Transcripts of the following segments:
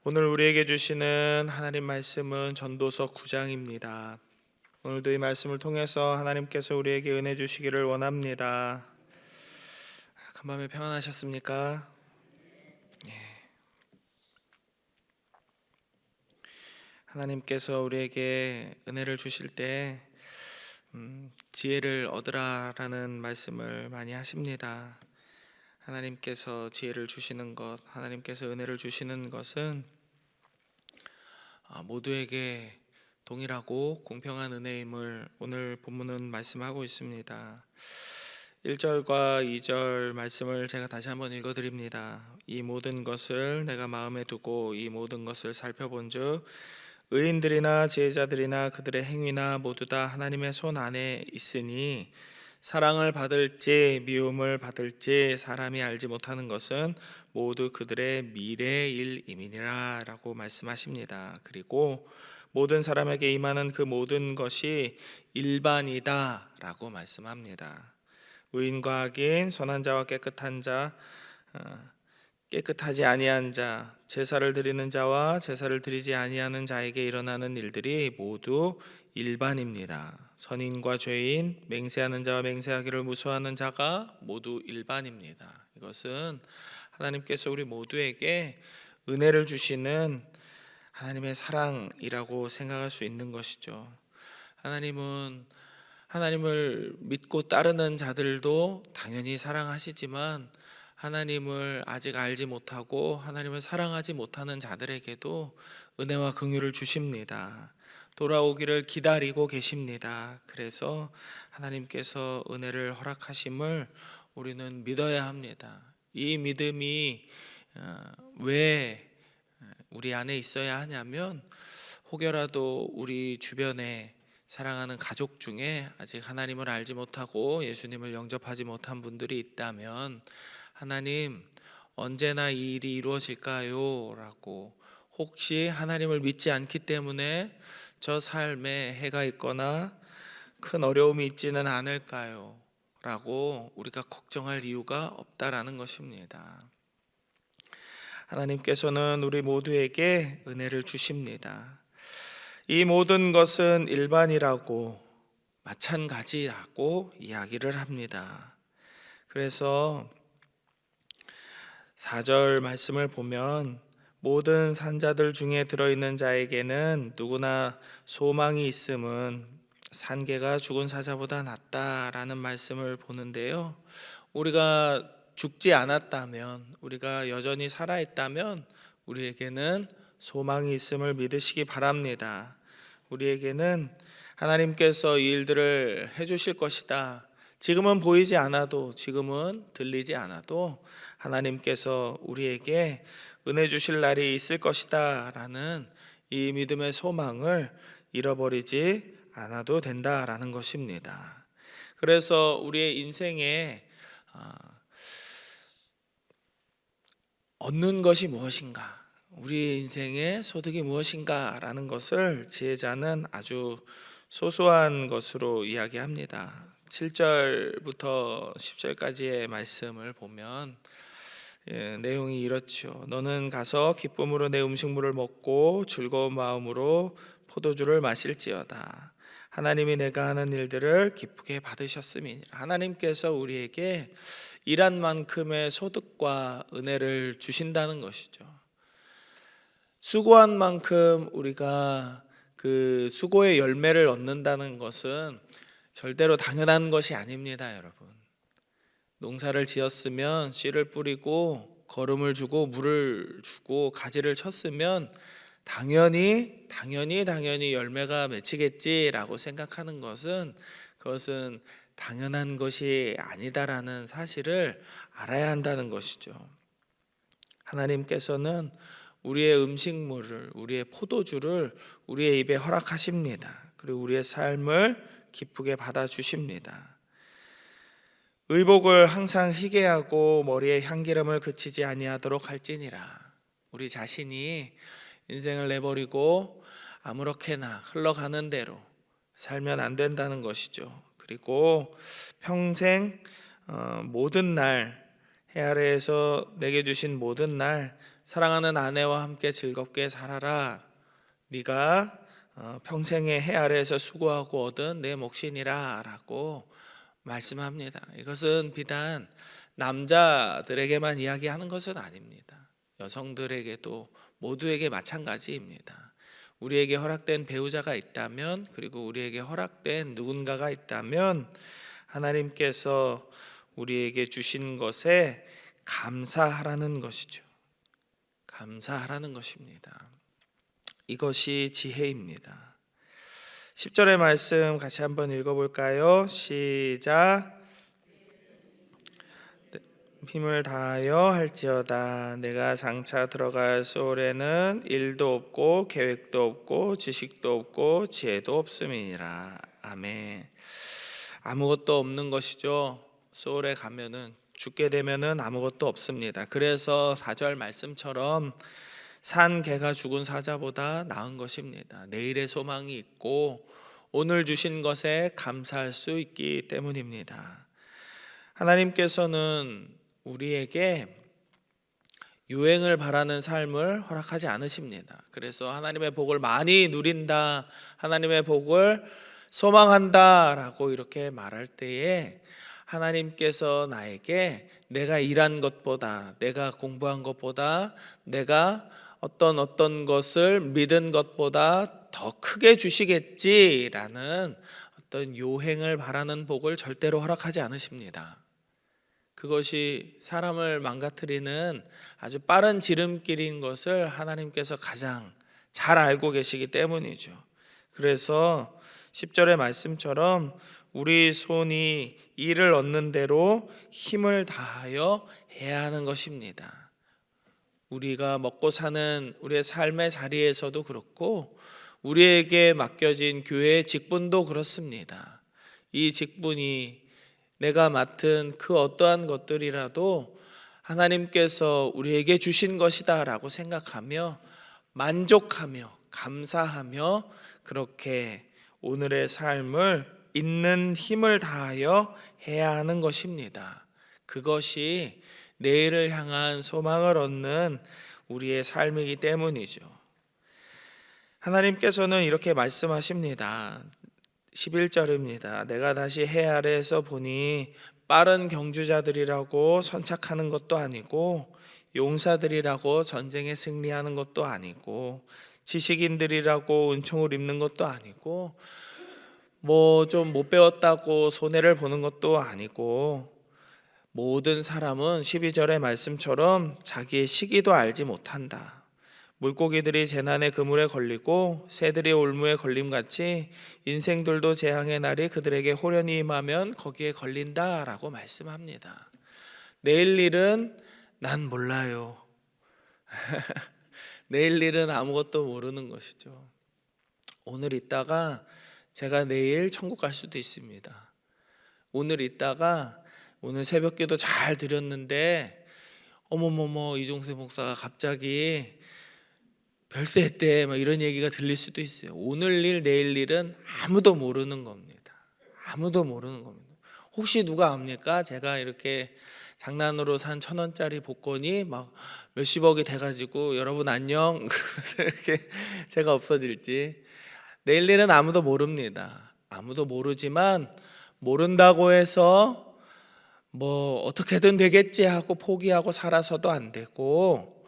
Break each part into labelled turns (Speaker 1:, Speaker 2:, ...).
Speaker 1: 오늘 우리에게 주시는 하나님 말씀은 전도서 9장입니다. 오늘도 이 말씀을 통해서 하나님께서 우리에게 은혜 주시기를 원합니다. 간밤에 평안하셨습니까? 하나님께서 우리에게 은혜를 주실 때 지혜를 얻으라라는 말씀을 많이 하십니다. 하나님께서 지혜를 주시는 것, 하나님께서 은혜를 주시는 것은 모두에게 동일하고 공평한 은혜임을 오늘 본문은 말씀하고 있습니다. 1절과 2절 말씀을 제가 다시 한번 읽어드립니다. 이 모든 것을 내가 마음에 두고 이 모든 것을 살펴본즉 의인들이나 지혜자들이나 그들의 행위나 모두 다 하나님의 손 안에 있으니 사랑을 받을지 미움을 받을지 사람이 알지 못하는 것은 모두 그들의 미래일임이니라 라고 말씀하십니다. 그리고 모든 사람에게 임하는 그 모든 것이 일반이다 라고 말씀합니다. 의인과 악인, 선한 자와 깨끗한 자, 깨끗하지 아니한 자, 제사를 드리는 자와 제사를 드리지 아니하는 자에게 일어나는 일들이 모두 일반입니다. 선인과 죄인, 맹세하는 자와 맹세하기를 무수하는 자가 모두 일반입니다. 이것은 하나님께서 우리 모두에게 은혜를 주시는 하나님의 사랑이라고 생각할 수 있는 것이죠. 하나님은 하나님을 믿고 따르는 자들도 당연히 사랑하시지만 하나님을 아직 알지 못하고 하나님을 사랑하지 못하는 자들에게도 은혜와 긍휼을 주십니다. 돌아오기를 기다리고 계십니다. 그래서 하나님께서 은혜를 허락하심을 우리는 믿어야 합니다. 이 믿음이 왜 우리 안에 있어야 하냐면 혹여라도 우리 주변에 사랑하는 가족 중에 아직 하나님을 알지 못하고 예수님을 영접하지 못한 분들이 있다면 하나님 언제나 이 일이 이루어질까요? 라고 혹시 하나님을 믿지 않기 때문에 저 삶에 해가 있거나 큰 어려움이 있지는 않을까요? 라고 우리가 걱정할 이유가 없다라는 것입니다. 하나님께서는 우리 모두에게 은혜를 주십니다. 이 모든 것은 일반이라고 마찬가지라고 이야기를 합니다. 그래서 4절 말씀을 보면 모든 산자들 중에 들어있는 자에게는 누구나 소망이 있음은 산개가 죽은 사자보다 낫다라는 말씀을 보는데요. 우리가 죽지 않았다면, 우리가 여전히 살아있다면 우리에게는 소망이 있음을 믿으시기 바랍니다. 우리에게는 하나님께서 이 일들을 해주실 것이다. 지금은 보이지 않아도, 지금은 들리지 않아도 하나님께서 우리에게 은혜 주실 날이 있을 것이다 라는 이 믿음의 소망을 잃어버리지 않아도 된다라는 것입니다. 그래서 우리의 인생에 얻는 것이 무엇인가, 우리 인생의 소득이 무엇인가 라는 것을 지혜자는 아주 소소한 것으로 이야기합니다. 7절부터 10절까지의 말씀을 보면 내용이 이렇죠. 너는 가서 기쁨으로 내 음식물을 먹고 즐거운 마음으로 포도주를 마실지어다. 하나님이 내가 하는 일들을 기쁘게 받으셨음이니라. 하나님께서 우리에게 일한 만큼의 소득과 은혜를 주신다는 것이죠. 수고한 만큼 우리가 그 수고의 열매를 얻는다는 것은 절대로 당연한 것이 아닙니다, 여러분. 농사를 지었으면 씨를 뿌리고 거름을 주고 물을 주고 가지를 쳤으면 당연히 열매가 맺히겠지라고 생각하는 것은 그것은 당연한 것이 아니다라는 사실을 알아야 한다는 것이죠. 하나님께서는 우리의 음식물을, 우리의 포도주를 우리의 입에 허락하십니다. 그리고 우리의 삶을 기쁘게 받아주십니다. 의복을 항상 희게 하고 머리에 향기름을 그치지 아니하도록 할지니라. 우리 자신이 인생을 내버리고 아무렇게나 흘러가는 대로 살면 안 된다는 것이죠. 그리고 평생 모든 날, 해 아래에서 내게 주신 모든 날 사랑하는 아내와 함께 즐겁게 살아라. 네가 평생의 해 아래에서 수고하고 얻은 내 몫이니라 라고 말씀합니다. 이것은 비단 남자들에게만 이야기하는 것은 아닙니다. 여성들에게도 모두에게 마찬가지입니다. 우리에게 허락된 배우자가 있다면, 그리고 우리에게 허락된 누군가가 있다면 하나님께서 우리에게 주신 것에 감사하라는 것이죠. 감사하라는 것입니다. 이것이 지혜입니다. 10절의 말씀 같이 한번 읽어볼까요? 시작. 힘을 다하여 할지어다. 내가 장차 들어갈 소홀에는 일도 없고 계획도 없고 지식도 없고 지혜도 없음이니라. 아멘. 아무것도 없는 것이죠. 소홀에 가면은, 죽게 되면은 아무것도 없습니다. 그래서 4절 말씀처럼 산 개가 죽은 사자보다 나은 것입니다. 내일의 소망이 있고 오늘 주신 것에 감사할 수 있기 때문입니다. 하나님께서는 우리에게 유행을 바라는 삶을 허락하지 않으십니다. 그래서 하나님의 복을 많이 누린다, 하나님의 복을 소망한다 라고 이렇게 말할 때에 하나님께서 나에게 내가 일한 것보다, 내가 공부한 것보다, 내가 어떤 것을 믿은 것보다 더 크게 주시겠지라는 어떤 요행을 바라는 복을 절대로 허락하지 않으십니다. 그것이 사람을 망가뜨리는 아주 빠른 지름길인 것을 하나님께서 가장 잘 알고 계시기 때문이죠. 그래서 10절의 말씀처럼 우리 손이 일을 얻는 대로 힘을 다하여 해야 하는 것입니다. 우리가 먹고 사는 우리의 삶의 자리에서도 그렇고 우리에게 맡겨진 교회의 직분도 그렇습니다. 이 직분이 내가 맡은 그 어떠한 것들이라도 하나님께서 우리에게 주신 것이다 라고 생각하며 만족하며 감사하며 그렇게 오늘의 삶을 있는 힘을 다하여 해야 하는 것입니다. 그것이 내일을 향한 소망을 얻는 우리의 삶이기 때문이죠. 하나님께서는 이렇게 말씀하십니다. 11절입니다. 내가 다시 해 아래에서 보니 빠른 경주자들이라고 선착하는 것도 아니고 용사들이라고 전쟁에 승리하는 것도 아니고 지식인들이라고 은총을 입는 것도 아니고 뭐 좀 못 배웠다고 손해를 보는 것도 아니고 모든 사람은 12절의 말씀처럼 자기의 시기도 알지 못한다. 물고기들이 재난의 그물에 걸리고 새들이 올무에 걸림같이 인생들도 재앙의 날이 그들에게 호련히 임하면 거기에 걸린다라고 말씀합니다. 내일 일은 난 몰라요. 내일 일은 아무것도 모르는 것이죠. 오늘 있다가 제가 내일 천국 갈 수도 있습니다. 오늘 있다가 오늘 새벽기도 잘 드렸는데 어머머머 이종세 목사가 갑자기 별세했대 막 이런 얘기가 들릴 수도 있어요. 오늘 일 내일 일은 아무도 모르는 겁니다. 아무도 모르는 겁니다. 혹시 누가 압니까? 제가 이렇게 장난으로 산 1,000원짜리 복권이 막 몇십억이 돼가지고 여러분 안녕 그러면서 이렇게 제가 없어질지. 내일 일은 아무도 모릅니다. 아무도 모르지만 모른다고 해서 뭐 어떻게든 되겠지 하고 포기하고 살아서도 안 되고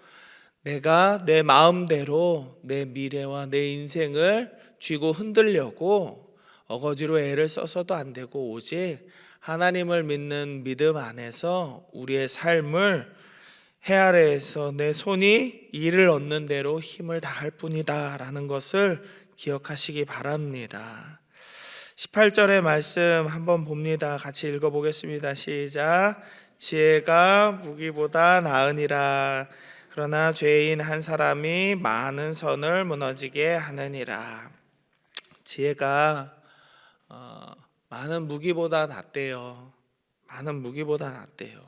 Speaker 1: 내가 내 마음대로 내 미래와 내 인생을 쥐고 흔들려고 어거지로 애를 써서도 안 되고 오직 하나님을 믿는 믿음 안에서 우리의 삶을 해 아래에서 내 손이 일을 얻는 대로 힘을 다할 뿐이다 라는 것을 기억하시기 바랍니다. 18절의 말씀 한번 봅니다. 같이 읽어보겠습니다. 시작. 지혜가 무기보다 나으니라. 그러나 죄인 한 사람이 많은 선을 무너지게 하느니라. 지혜가 많은 무기보다 낫대요. 많은 무기보다 낫대요.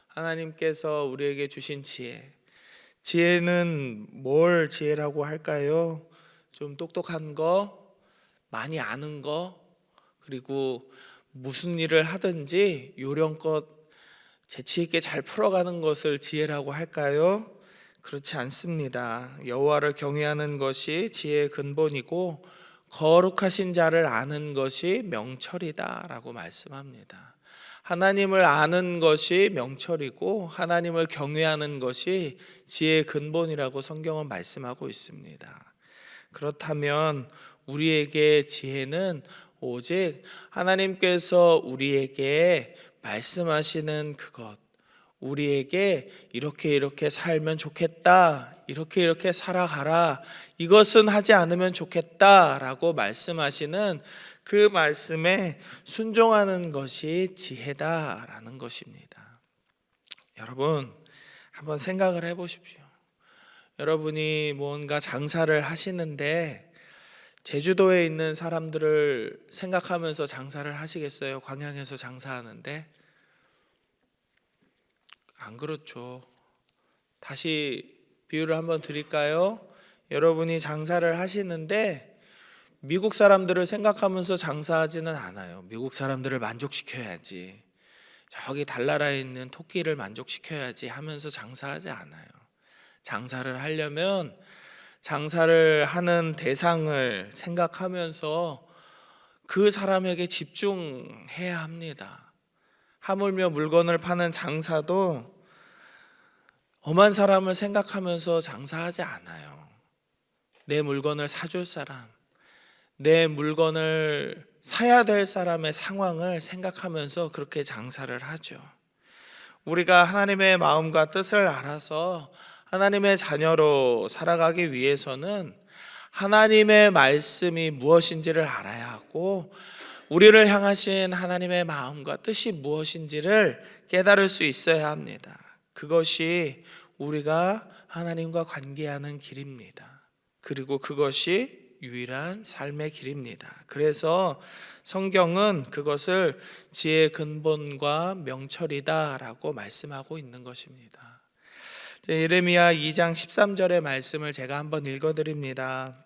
Speaker 1: 하나님께서 우리에게 주신 지혜. 지혜는 뭘 지혜라고 할까요? 좀 똑똑한 거, 많이 아는 거, 그리고 무슨 일을 하든지 요령껏 재치 있게 잘 풀어가는 것을 지혜라고 할까요? 그렇지 않습니다. 여호와를 경외하는 것이 지혜의 근본이고 거룩하신 자를 아는 것이 명철이다라고 말씀합니다. 하나님을 아는 것이 명철이고 하나님을 경외하는 것이 지혜의 근본이라고 성경은 말씀하고 있습니다. 그렇다면 우리에게 지혜는 오직 하나님께서 우리에게 말씀하시는 그것, 우리에게 이렇게 살면 좋겠다, 이렇게 살아가라, 이것은 하지 않으면 좋겠다라고 말씀하시는 그 말씀에 순종하는 것이 지혜다라는 것입니다. 여러분, 한번 생각을 해보십시오. 여러분이 뭔가 장사를 하시는데 제주도에 있는 사람들을 생각하면서 장사를 하시겠어요? 광양에서 장사하는데? 안 그렇죠. 다시 비유를 한번 드릴까요? 여러분이 장사를 하시는데 미국 사람들을 생각하면서 장사하지는 않아요. 미국 사람들을 만족시켜야지, 저기 달나라에 있는 토끼를 만족시켜야지 하면서 장사하지 않아요. 장사를 하려면 장사를 하는 대상을 생각하면서 그 사람에게 집중해야 합니다. 하물며 물건을 파는 장사도 엄한 사람을 생각하면서 장사하지 않아요. 내 물건을 사줄 사람, 내 물건을 사야 될 사람의 상황을 생각하면서 그렇게 장사를 하죠. 우리가 하나님의 마음과 뜻을 알아서 하나님의 자녀로 살아가기 위해서는 하나님의 말씀이 무엇인지를 알아야 하고 우리를 향하신 하나님의 마음과 뜻이 무엇인지를 깨달을 수 있어야 합니다. 그것이 우리가 하나님과 관계하는 길입니다. 그리고 그것이 유일한 삶의 길입니다. 그래서 성경은 그것을 지혜의 근본과 명철이다라고 말씀하고 있는 것입니다. 예레미야 2장 13절의 말씀을 제가 한번 읽어드립니다.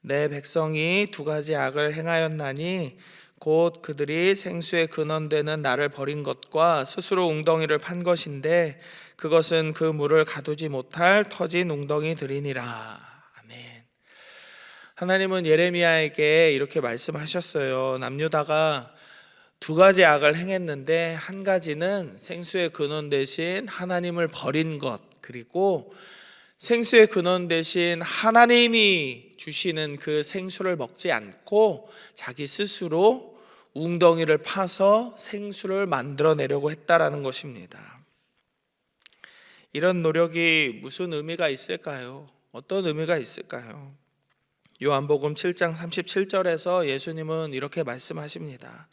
Speaker 1: 내 백성이 두 가지 악을 행하였나니 곧 그들이 생수의 근원되는 나를 버린 것과 스스로 웅덩이를 판 것인데 그것은 그 물을 가두지 못할 터진 웅덩이들이니라. 아멘. 하나님은 예레미야에게 이렇게 말씀하셨어요. 남유다가 두 가지 악을 행했는데 한 가지는 생수의 근원 대신 하나님을 버린 것, 그리고 생수의 근원 대신 하나님이 주시는 그 생수를 먹지 않고 자기 스스로 웅덩이를 파서 생수를 만들어내려고 했다라는 것입니다. 이런 노력이 무슨 의미가 있을까요? 어떤 의미가 있을까요? 요한복음 7장 37절에서 예수님은 이렇게 말씀하십니다.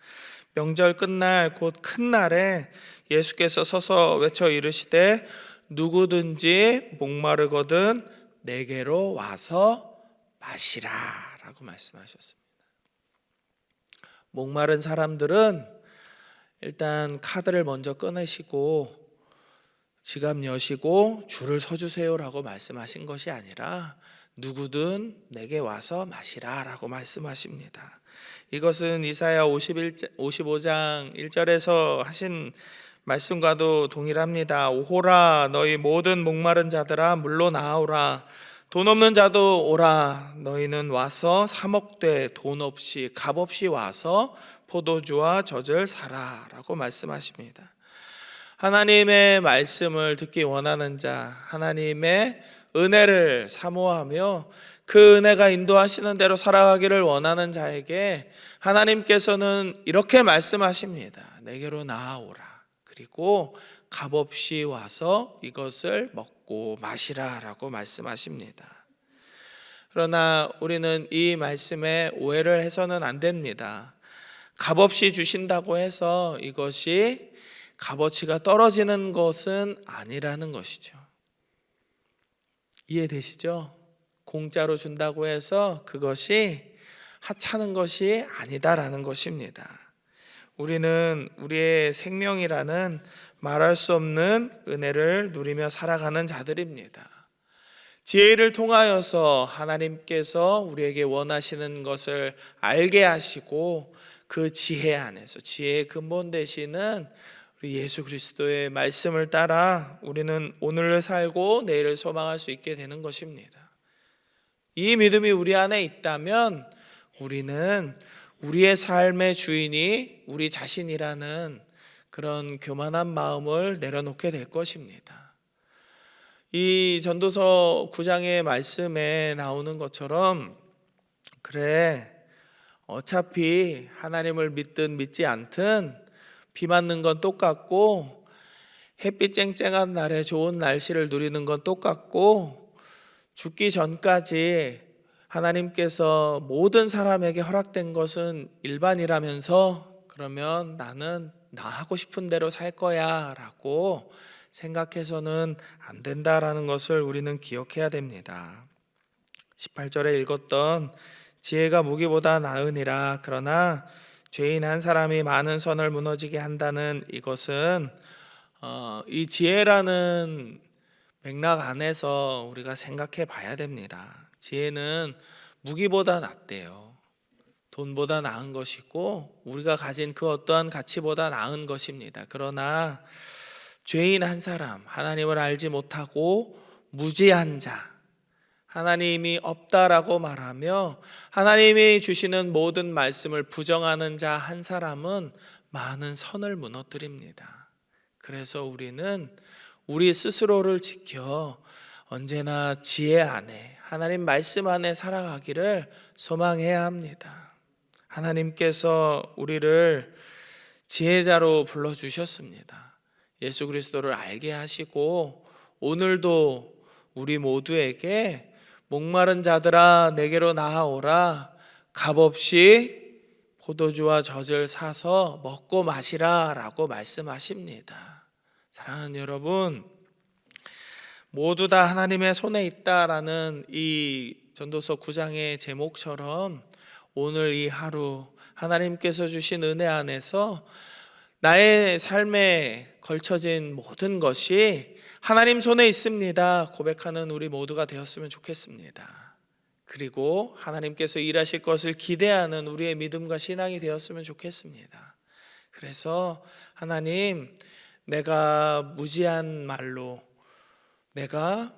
Speaker 1: 명절 끝날 곧 큰 날에 예수께서 서서 외쳐 이르시되 누구든지 목마르거든 내게로 와서 마시라 라고 말씀하셨습니다. 목마른 사람들은 일단 카드를 먼저 꺼내시고 지갑 여시고 줄을 서주세요 라고 말씀하신 것이 아니라 누구든 내게 와서 마시라 라고 말씀하십니다. 이것은 이사야 55장 1절에서 하신 말씀과도 동일합니다. 오호라 너희 모든 목마른 자들아 물로 나오라. 돈 없는 자도 오라. 너희는 와서 사 먹되 돈 없이 값 없이 와서 포도주와 젖을 사라 라고 말씀하십니다. 하나님의 말씀을 듣기 원하는 자, 하나님의 은혜를 사모하며 그 은혜가 인도하시는 대로 살아가기를 원하는 자에게 하나님께서는 이렇게 말씀하십니다. 내게로 나아오라. 그리고 값없이 와서 이것을 먹고 마시라 라고 말씀하십니다. 그러나 우리는 이 말씀에 오해를 해서는 안 됩니다. 값없이 주신다고 해서 이것이 값어치가 떨어지는 것은 아니라는 것이죠. 이해되시죠? 공짜로 준다고 해서 그것이 하찮은 것이 아니다라는 것입니다. 우리는 우리의 생명이라는 말할 수 없는 은혜를 누리며 살아가는 자들입니다. 지혜를 통하여서 하나님께서 우리에게 원하시는 것을 알게 하시고 그 지혜 안에서 지혜의 근본 되시는 우리 예수 그리스도의 말씀을 따라 우리는 오늘을 살고 내일을 소망할 수 있게 되는 것입니다. 이 믿음이 우리 안에 있다면 우리는 우리의 삶의 주인이 우리 자신이라는 그런 교만한 마음을 내려놓게 될 것입니다. 이 전도서 9장의 말씀에 나오는 것처럼, 그래, 어차피 하나님을 믿든 믿지 않든 비 맞는 건 똑같고 햇빛 쨍쨍한 날에 좋은 날씨를 누리는 건 똑같고 죽기 전까지 하나님께서 모든 사람에게 허락된 것은 일반이라면서, 그러면 나는 나 하고 싶은 대로 살 거야 라고 생각해서는 안 된다라는 것을 우리는 기억해야 됩니다. 18절에 읽었던 지혜가 무기보다 나으니라. 그러나 죄인 한 사람이 많은 선을 무너지게 한다는 이것은 이 지혜라는 맥락 안에서 우리가 생각해 봐야 됩니다. 지혜는 무기보다 낫대요. 돈보다 나은 것이고 우리가 가진 그 어떠한 가치보다 나은 것입니다. 그러나 죄인 한 사람, 하나님을 알지 못하고 무지한 자, 하나님이 없다라고 말하며 하나님이 주시는 모든 말씀을 부정하는 자 한 사람은 많은 선을 무너뜨립니다. 그래서 우리는 우리 스스로를 지켜 언제나 지혜 안에, 하나님 말씀 안에 살아가기를 소망해야 합니다. 하나님께서 우리를 지혜자로 불러주셨습니다. 예수 그리스도를 알게 하시고 오늘도 우리 모두에게 목마른 자들아 내게로 나아오라, 값없이 포도주와 젖을 사서 먹고 마시라 라고 말씀하십니다. 사랑하는 여러분, 모두 다 하나님의 손에 있다라는 이 전도서 9장의 제목처럼 오늘 이 하루 하나님께서 주신 은혜 안에서 나의 삶에 걸쳐진 모든 것이 하나님 손에 있습니다 고백하는 우리 모두가 되었으면 좋겠습니다. 그리고 하나님께서 일하실 것을 기대하는 우리의 믿음과 신앙이 되었으면 좋겠습니다. 그래서 하나님, 내가 무지한 말로, 내가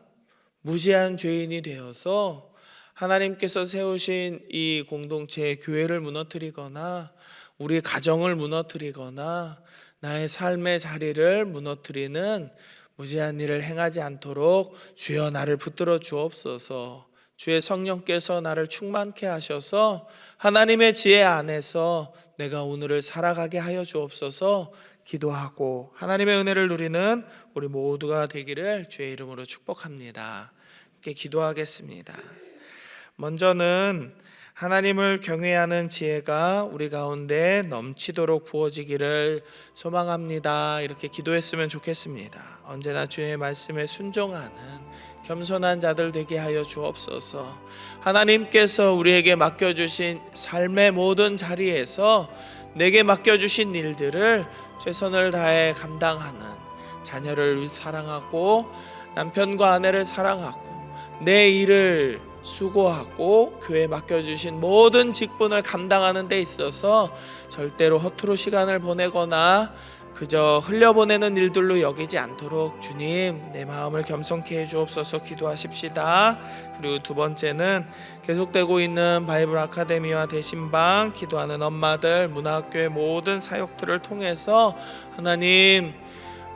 Speaker 1: 무지한 죄인이 되어서 하나님께서 세우신 이 공동체의 교회를 무너뜨리거나 우리 가정을 무너뜨리거나 나의 삶의 자리를 무너뜨리는 무지한 일을 행하지 않도록 주여 나를 붙들어 주옵소서. 주의 성령께서 나를 충만케 하셔서 하나님의 지혜 안에서 내가 오늘을 살아가게 하여 주옵소서 기도하고 하나님의 은혜를 누리는 우리 모두가 되기를 주의 이름으로 축복합니다. 함께 기도하겠습니다. 먼저는 하나님을 경외하는 지혜가 우리 가운데 넘치도록 부어지기를 소망합니다. 이렇게 기도했으면 좋겠습니다. 언제나 주의 말씀에 순종하는 겸손한 자들 되게 하여 주옵소서. 하나님께서 우리에게 맡겨주신 삶의 모든 자리에서 내게 맡겨주신 일들을 최선을 다해 감당하는, 자녀를 사랑하고 남편과 아내를 사랑하고 내 일을 수고하고 교회에 맡겨주신 모든 직분을 감당하는 데 있어서 절대로 허투루 시간을 보내거나 그저 흘려보내는 일들로 여기지 않도록 주님 내 마음을 겸손케 해주옵소서 기도하십시다. 그리고 두 번째는 계속되고 있는 바이블 아카데미와 대신방, 기도하는 엄마들, 문화학교의 모든 사역들을 통해서 하나님,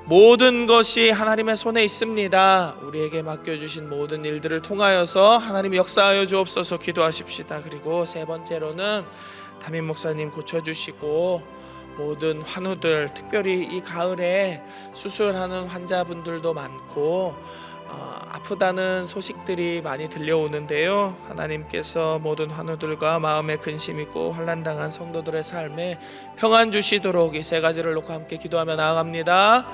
Speaker 1: 모든 것이 하나님의 손에 있습니다. 우리에게 맡겨주신 모든 일들을 통하여서 하나님 역사하여 주옵소서 기도하십시다. 그리고 세 번째로는 담임 목사님 고쳐주시고 모든 환우들, 특별히 이 가을에 수술하는 환자분들도 많고 아프다는 소식들이 많이 들려오는데요. 하나님께서 모든 환우들과 마음에 근심 있고 환난당한 성도들의 삶에 평안 주시도록 이 세 가지를 놓고 함께 기도하며 나아갑니다.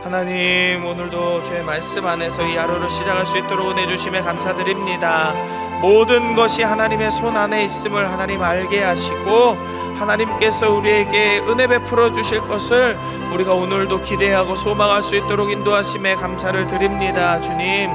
Speaker 1: 하나님, 오늘도 주의 말씀 안에서 이 하루를 시작할 수 있도록 은혜 주심에 감사드립니다. 모든 것이 하나님의 손 안에 있음을 하나님 알게 하시고 하나님께서 우리에게 은혜 베풀어 주실 것을 우리가 오늘도 기대하고 소망할 수 있도록 인도하심에 감사를 드립니다. 주님,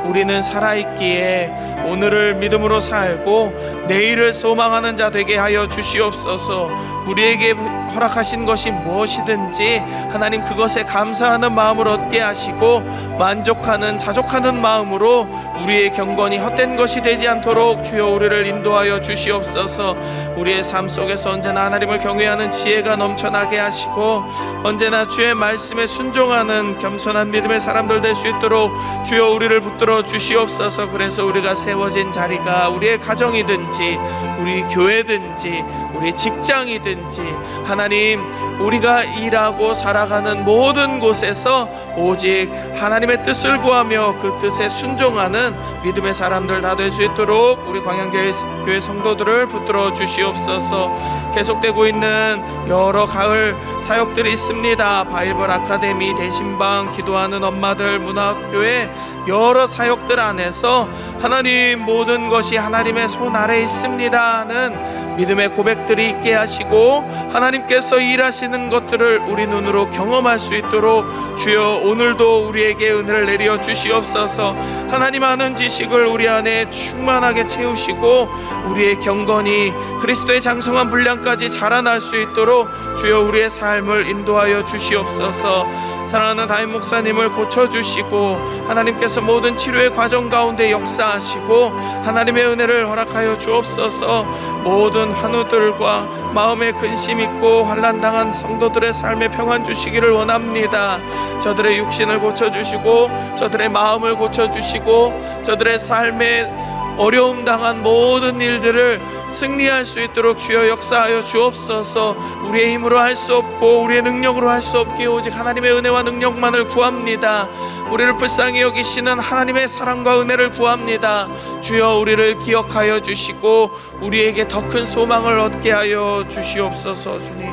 Speaker 1: 우리는 살아있기에 오늘을 믿음으로 살고 내일을 소망하는 자 되게 하여 주시옵소서. 우리에게 허락하신 것이 무엇이든지 하나님 그것에 감사하는 마음을 얻게 하시고 만족하는 자족하는 마음으로 우리의 경건이 헛된 것이 되지 않도록 주여 우리를 인도하여 주시옵소서. 우리의 삶 속에서 언제나 하나님을 경외하는 지혜가 넘쳐나게 하시고 언제나 주의 말씀에 순종하는 겸손한 믿음의 사람들 될 수 있도록 주여 우리를 붙들어 주시옵소서. 그래서 우리가 세워진 자리가 우리의 가정이든지 우리 교회든지 우리 직장이든지 하나님 우리가 일하고 살아가는 모든 곳에서 오직 하나님의 뜻을 구하며 그 뜻에 순종하는 믿음의 사람들 다 될 수 있도록 우리 광양제일교회 성도들을 붙들어 주시옵소서. 계속되고 있는 여러 가을 사역들이 있습니다. 바이블 아카데미, 대신방, 기도하는 엄마들, 문화학교의 여러 사역들 안에서 하나님 모든 것이 하나님의 손 아래에 있습니다는 믿음의 고백들이 있게 하시고 하나님께서 일하시는 것들을 우리 눈으로 경험할 수 있도록 주여 오늘도 우리에게 은혜를 내려 주시옵소서. 하나님 아는 지식을 우리 안에 충만하게 채우시고 우리의 경건이 그리스도의 장성한 분량까지 자라날 수 있도록 주여 우리의 삶을 인도하여 주시옵소서. 사랑하는 담임 목사님을 고쳐주시고 하나님께서 모든 치료의 과정 가운데 역사하시고 하나님의 은혜를 허락하여 주옵소서. 모든 환우들과 마음에 근심 있고 환난당한 성도들의 삶에 평안 주시기를 원합니다. 저들의 육신을 고쳐주시고 저들의 마음을 고쳐주시고 저들의 삶에 어려움 당한 모든 일들을 승리할 수 있도록 주여 역사하여 주옵소서. 우리의 힘으로 할 수 없고 우리의 능력으로 할 수 없기에 오직 하나님의 은혜와 능력만을 구합니다. 우리를 불쌍히 여기시는 하나님의 사랑과 은혜를 구합니다. 주여 우리를 기억하여 주시고 우리에게 더 큰 소망을 얻게 하여 주시옵소서. 주님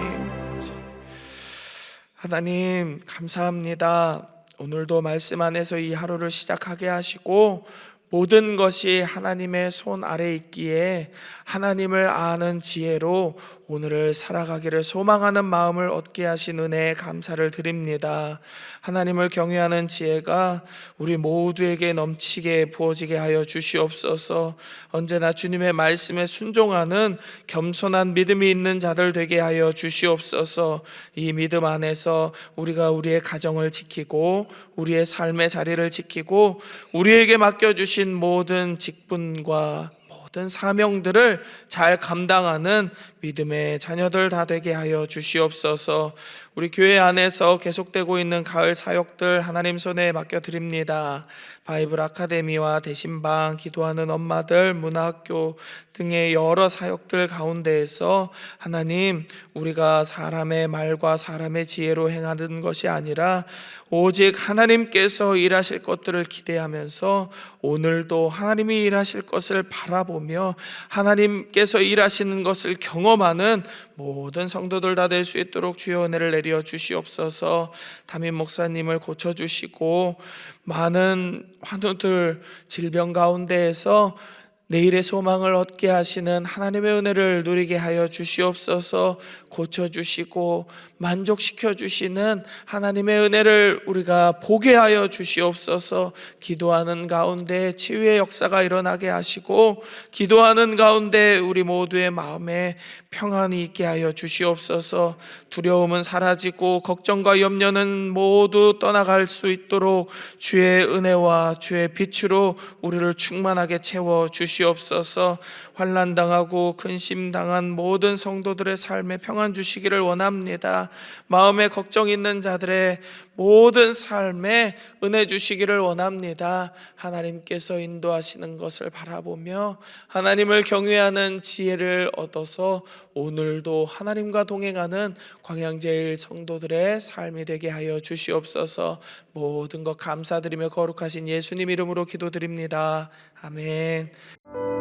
Speaker 1: 하나님 감사합니다. 오늘도 말씀 안에서 이 하루를 시작하게 하시고 모든 것이 하나님의 손 아래에 있기에 하나님을 아는 지혜로 오늘을 살아가기를 소망하는 마음을 얻게 하신 은혜에 감사를 드립니다. 하나님을 경외하는 지혜가 우리 모두에게 넘치게 부어지게 하여 주시옵소서. 언제나 주님의 말씀에 순종하는 겸손한 믿음이 있는 자들 되게 하여 주시옵소서. 이 믿음 안에서 우리가 우리의 가정을 지키고 우리의 삶의 자리를 지키고 우리에게 맡겨주신 모든 직분과 모든 사명들을 잘 감당하는 믿음의 자녀들 다 되게 하여 주시옵소서. 우리 교회 안에서 계속되고 있는 가을 사역들 하나님 손에 맡겨드립니다. 바이블 아카데미와 대신방, 기도하는 엄마들, 문화학교 등의 여러 사역들 가운데에서 하나님 우리가 사람의 말과 사람의 지혜로 행하는 것이 아니라 오직 하나님께서 일하실 것들을 기대하면서 오늘도 하나님이 일하실 것을 바라보며 하나님께서 일하시는 것을 경험하는 모든 성도들 다 될 수 있도록 주여 은혜를 내려 주시옵소서. 담임 목사님을 고쳐주시고 많은 환우들 질병 가운데에서 내일의 소망을 얻게 하시는 하나님의 은혜를 누리게 하여 주시옵소서. 고쳐주시고 만족시켜 주시는 하나님의 은혜를 우리가 보게 하여 주시옵소서. 기도하는 가운데 치유의 역사가 일어나게 하시고 기도하는 가운데 우리 모두의 마음에 평안이 있게 하여 주시옵소서. 두려움은 사라지고 걱정과 염려는 모두 떠나갈 수 있도록 주의 은혜와 주의 빛으로 우리를 충만하게 채워 주시옵소서. 환난당하고 근심당한 모든 성도들의 삶에 평안 주시기를 원합니다. 마음에 걱정 있는 자들의 모든 삶에 은혜 주시기를 원합니다. 하나님께서 인도하시는 것을 바라보며 하나님을 경외하는 지혜를 얻어서 오늘도 하나님과 동행하는 광양제일 성도들의 삶이 되게 하여 주시옵소서. 모든 것 감사드리며 거룩하신 예수님 이름으로 기도드립니다. 아멘.